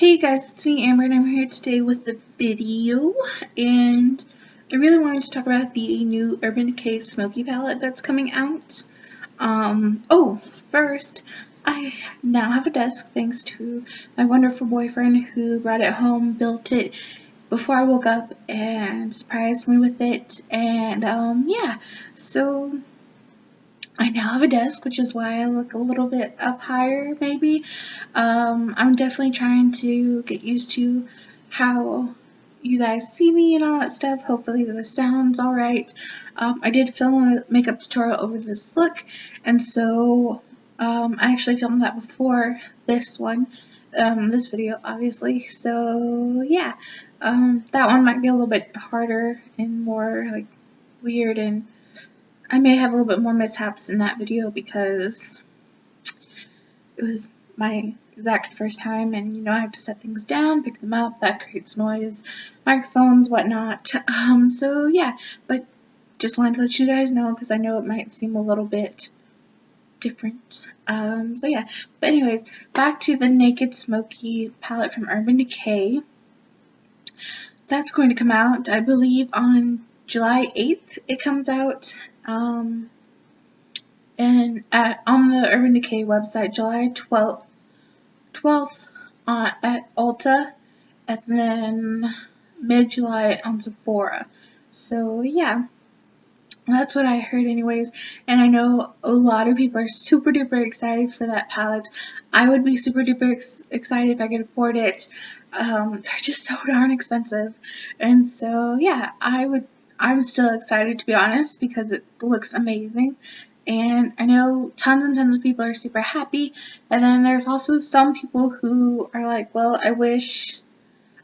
Hey guys, it's me Amber and I'm here today with the video, and I really wanted to talk about the new Urban Decay Smoky palette that's coming out. First, I now have a desk thanks to my wonderful boyfriend who brought it home, built it before I woke up and surprised me with it, and yeah, so I now have a desk, which is why I look a little bit up higher, maybe. I'm definitely trying to get used to how you guys see me and all that stuff. Hopefully the sound's alright. I did film a makeup tutorial over this look, and so I actually filmed that before this one, this video, obviously. So yeah, that one might be a little bit harder and more like weird, and I may have a little bit more mishaps in that video because it was my exact first time, and I have to set things down, pick them up, that creates noise, microphones, whatnot. So yeah, but just wanted to let you guys know because I know it might seem a little bit different. So yeah, but anyways, back to the Naked Smoky palette from Urban Decay. That's going to come out, I believe, on July 8th. It comes out. And on the Urban Decay website, July 12th at Ulta, and then mid-July on Sephora. So yeah, that's what I heard anyways, and I know a lot of people are super duper excited for that palette. I would be super duper excited if I could afford it. They're just so darn expensive, and so yeah, I'm still excited, to be honest, because it looks amazing. And I know tons and tons of people are super happy, and then there's also some people who are like, well, I wish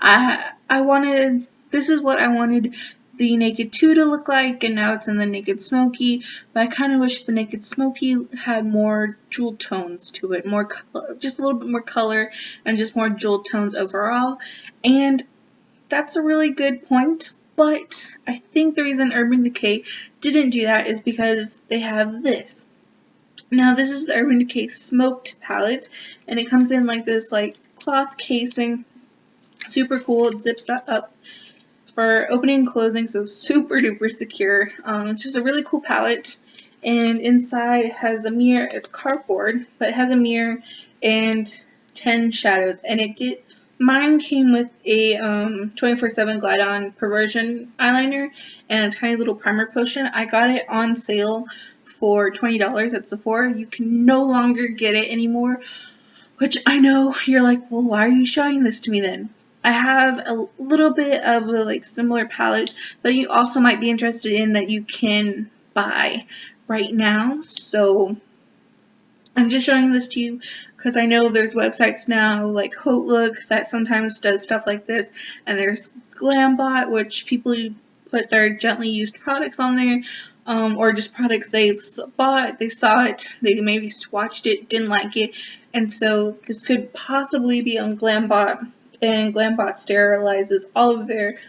this is what I wanted the Naked 2 to look like, and now it's in the Naked Smoky, but I kind of wish the Naked Smoky had more jewel tones to it, more color, just a little bit more color, and just more jewel tones overall, and that's a really good point. But I think the reason Urban Decay didn't do that is because they have this. Now this is the Urban Decay Smoked palette, and it comes in like this cloth casing, super cool. It zips up for opening and closing, so super duper secure. It's just a really cool palette, and inside it has a mirror. It's cardboard, but it has a mirror and 10 shadows, and mine came with a 24/7 Glide On Perversion eyeliner and a tiny little primer potion. I got it on sale for $20 at Sephora. You can no longer get it anymore, which I know you're like, well, why are you showing this to me then? I have a little bit of a similar palette that you also might be interested in that you can buy right now. So I'm just showing this to you because I know there's websites now like Haute Look that sometimes does stuff like this, and there's GlamBot, which people put their gently used products on there, or just products they bought, they saw it, they maybe swatched it, didn't like it, and so this could possibly be on GlamBot, and GlamBot sterilizes all of their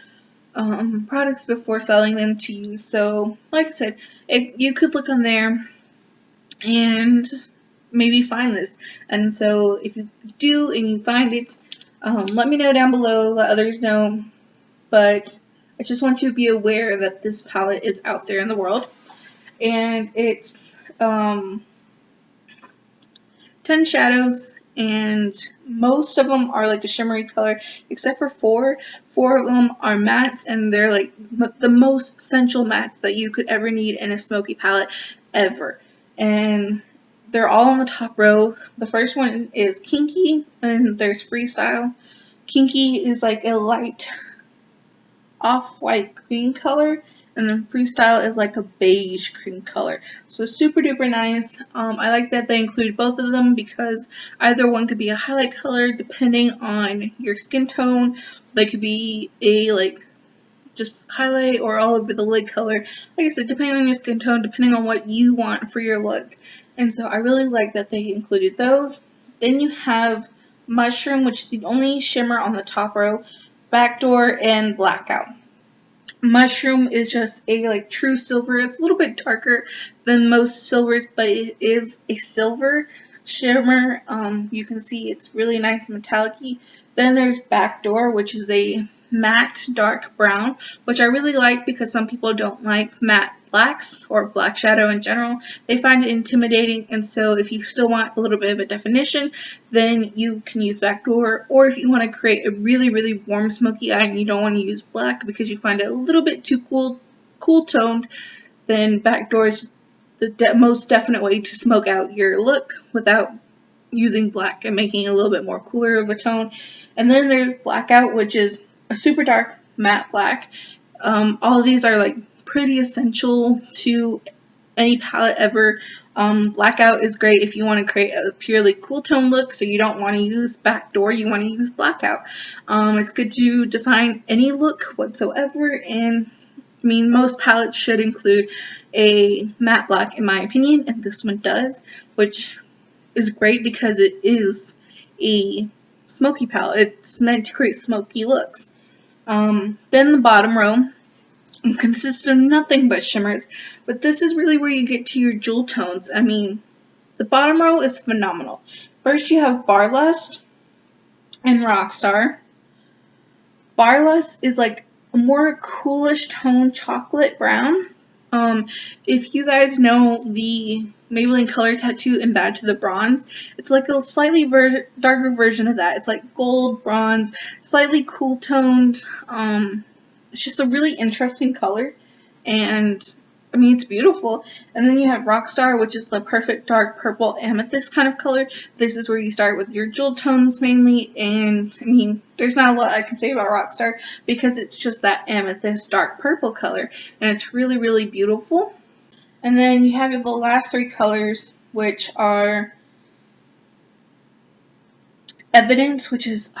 products before selling them to you. So like I said, you could look on there and maybe find this. And so if you do and you find it, let me know down below, let others know. But I just want you to be aware that this palette is out there in the world, and it's 10 shadows, and most of them are like a shimmery color, except for four of them are mattes, and they're like the most essential mattes that you could ever need in a smoky palette ever. And they're all on the top row. The first one is Kinky, and there's Freestyle. Kinky is like a light off-white cream color, and then Freestyle is like a beige cream color. So super duper nice. I like that they included both of them because either one could be a highlight color depending on your skin tone. They could be a just highlight or all over the lid color. Like I said, depending on your skin tone, depending on what you want for your look. And so I really like that they included those. Then you have Mushroom, which is the only shimmer on the top row, Backdoor, and Blackout. Mushroom is just a true silver. It's a little bit darker than most silvers, but it is a silver shimmer. You can see it's really nice and metallic-y. Then there's Backdoor, which is a matte dark brown, which I really like because some people don't like matte blacks or black shadow in general. They find it intimidating, and so if you still want a little bit of a definition, then you can use Backdoor. Or if you want to create a really, really warm smoky eye and you don't want to use black because you find it a little bit too cool toned, then Backdoor is the most definite way to smoke out your look without using black and making it a little bit more cooler of a tone. And then there's Blackout, which is a super dark matte black. All of these are like pretty essential to any palette ever. Blackout is great if you want to create a purely cool tone look, so you don't want to use Backdoor, you want to use Blackout. It's good to define any look whatsoever, and I mean, most palettes should include a matte black in my opinion, and this one does, which is great because it is a smoky palette. It's meant to create smoky looks. Then the bottom row consists of nothing but shimmers, but this is really where you get to your jewel tones. I mean, the bottom row is phenomenal. First you have Barlust and Rockstar. Barlust is like a more coolish tone chocolate brown. If you guys know the Maybelline Color Tattoo in Bad to the Bronze, it's like a slightly darker version of that. It's like gold, bronze, slightly cool toned. It's just a really interesting color, and I mean, it's beautiful. And then you have Rockstar, which is the perfect dark purple amethyst kind of color. This is where you start with your jewel tones mainly, and I mean, there's not a lot I can say about Rockstar because it's just that amethyst dark purple color, and it's really, really beautiful. And then you have the last three colors, which are Evidence, which is,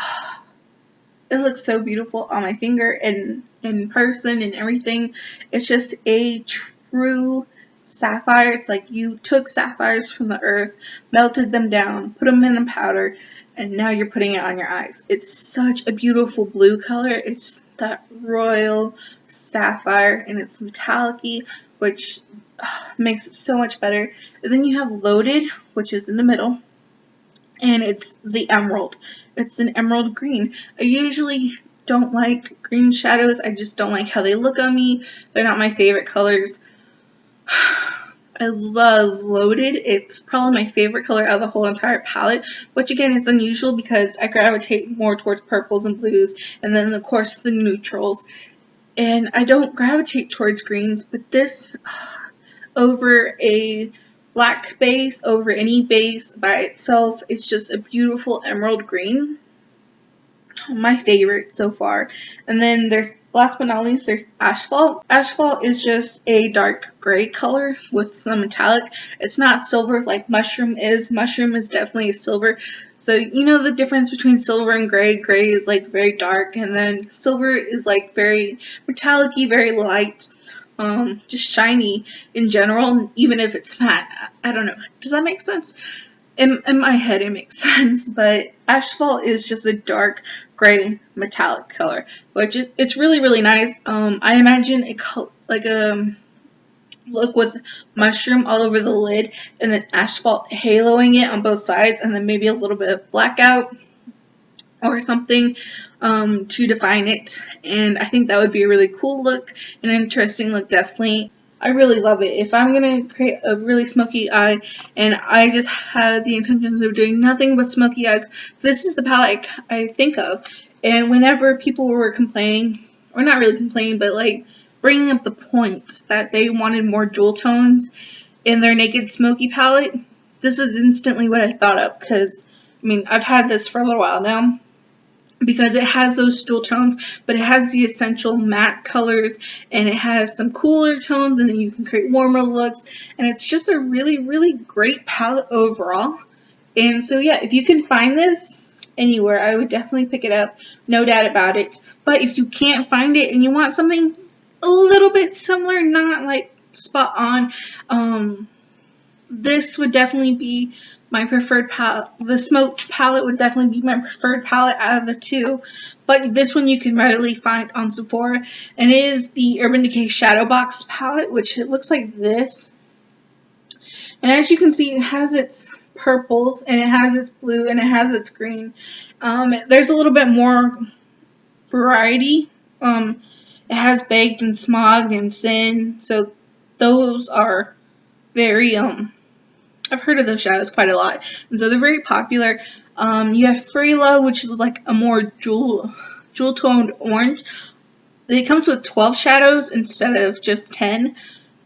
it looks so beautiful on my finger and in person and everything. It's just a true sapphire. It's like you took sapphires from the earth, melted them down, put them in a powder, and now you're putting it on your eyes. It's such a beautiful blue color. It's that royal sapphire, and it's metallic-y, which makes it so much better. And then you have Loaded, which is in the middle, and it's the emerald. It's an emerald green. I usually don't like green shadows. I just don't like how they look on me. They're not my favorite colors. I love Loaded. It's probably my favorite color out of the whole entire palette, which again is unusual because I gravitate more towards purples and blues, and then of course the neutrals. And I don't gravitate towards greens, but this over a black base, over any base by itself, it's just a beautiful emerald green. My favorite so far. And then there's, last but not least, there's Asphalt. Asphalt is just a dark gray color with some metallic. It's not silver like Mushroom is. Mushroom is definitely a silver. So you know the difference between silver and gray. Gray is like very dark, and then silver is like very metallic-y, very light. Just shiny in general, even if it's matte. I don't know. Does that make sense? In my head, it makes sense, but Asphalt is just a dark gray metallic color, which it's really, really nice. I imagine a look with Mushroom all over the lid, and then Asphalt haloing it on both sides, and then maybe a little bit of Blackout or something to define it. And I think that would be a really cool look, an interesting look, definitely. I really love it. If I'm going to create a really smoky eye and I just had the intentions of doing nothing but smoky eyes, this is the palette I think of. And whenever people were complaining, or not really complaining, but like bringing up the point that they wanted more jewel tones in their Naked Smoky palette, this is instantly what I thought of, because I mean, I've had this for a little while now, because it has those jewel tones, but it has the essential matte colors, and it has some cooler tones, and then you can create warmer looks, and it's just a really, really great palette overall. And so yeah, if you can find this anywhere, I would definitely pick it up, no doubt about it. But if you can't find it and you want something a little bit similar, not like spot on, this would definitely be my preferred palette. The smoked palette would definitely be my preferred palette out of the two, but this one you can readily find on Sephora, and it is the Urban Decay Shadow Box palette, which it looks like this. And as you can see, it has its purples, and it has its blue, and it has its green. There's a little bit more variety. It has baked and smog and sin, so those are very I've heard of those shadows quite a lot, and so they're very popular. You have Free Love, which is like a more jewel toned orange. It comes with 12 shadows instead of just 10,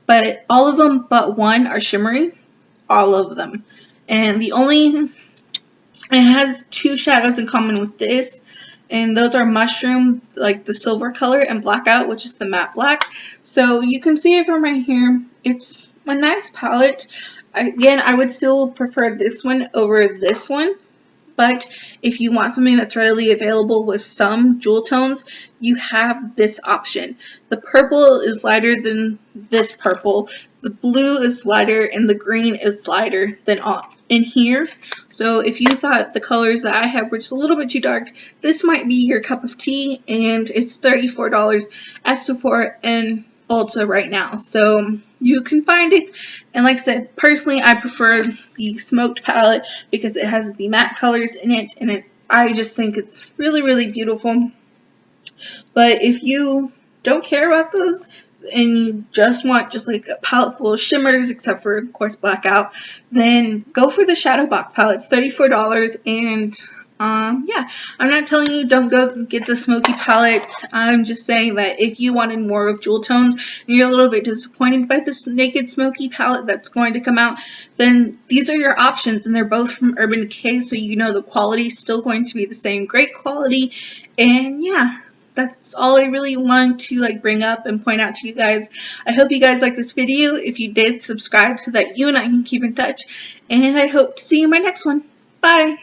but all of them but one are shimmery. All of them. And it has 2 shadows in common with this, and those are Mushroom, like the silver color, and Blackout, which is the matte black. So you can see it from right here. It's a nice palette. Again, I would still prefer this one over this one. But if you want something that's readily available with some jewel tones, you have this option. The purple is lighter than this purple. The blue is lighter, and the green is lighter than in here. So if you thought the colors that I have were just a little bit too dark, this might be your cup of tea, and it's $34 at Sephora and Ulta right now. So you can find it. And like I said, personally, I prefer the smoked palette because it has the matte colors in it, and I just think it's really, really beautiful. But if you don't care about those and you just want just like a palette full of shimmers, except for, of course, Blackout, then go for the Shadow Box palette. It's $34, and yeah, I'm not telling you don't go get the Smoky palette. I'm just saying that if you wanted more of jewel tones and you're a little bit disappointed by this Naked Smoky palette that's going to come out, then these are your options, and they're both from Urban Decay, so you know the quality is still going to be the same great quality. And yeah, that's all I really wanted to bring up and point out to you guys. I hope you guys liked this video. If you did, subscribe so that you and I can keep in touch, and I hope to see you in my next one. Bye!